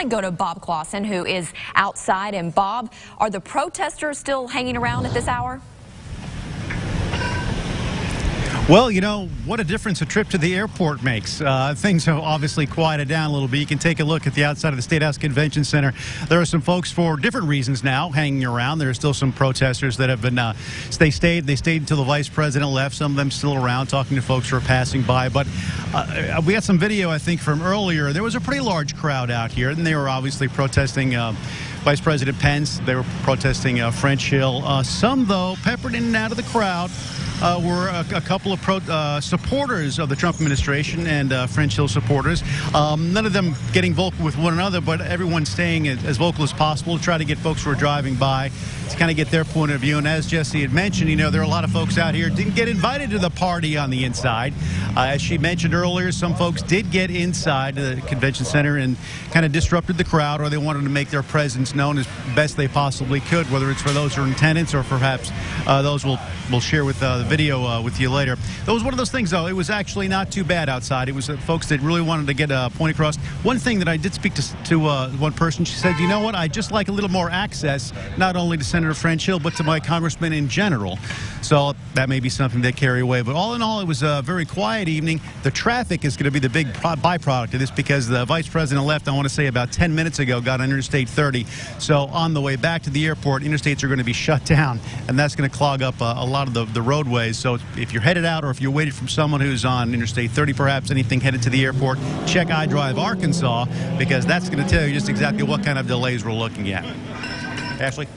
to go to Bob Clausen, who is outside. And Bob, are the protesters still hanging around at this hour? Well, you know, what a difference a trip to the airport makes. Things have obviously quieted down a little bit. You can take a look at the outside of the State House Convention Center. There are some folks for different reasons now hanging around. There are still some protesters that have been, they stayed until the vice president left. Some of them still around talking to folks who are passing by. But we had some video, I think, from earlier. There was a pretty large crowd out here, and they were obviously protesting Vice President Pence. They were protesting French Hill. Some, though, peppered in and out of the crowd, were a couple of supporters of the Trump administration and French Hill supporters. None of them getting vocal with one another, but everyone staying as vocal as possible to try to get folks who are driving by to kind of get their point of view. And as Jesse had mentioned, you know, there are a lot of folks out here who didn't get invited to the party on the inside. As she mentioned earlier, some folks did get inside the convention center and kind of disrupted the crowd, or they wanted to make their presence known as best they possibly could, whether it's for those who are in attendance or perhaps those we'll share with the video with you later. That was one of those things, though. It was actually not too bad outside. It was folks that really wanted to get a point across. One thing that I did speak to one person, she said, you know what, I'd just like a little more access, not only to Senator French Hill, but to my congressman in general. So that may be something they carry away. But all in all, it was a very quiet evening. The traffic is going to be the big byproduct of this because the vice president left, I want to say, about 10 minutes ago, got on Interstate 30. So on the way back to the airport, interstates are going to be shut down, and that's going to clog up a lot of the roadways. So if you're headed out or if you're waiting from someone who's on Interstate 30, perhaps anything headed to the airport, check iDrive Arkansas, because that's going to tell you just exactly what kind of delays we're looking at. Ashley?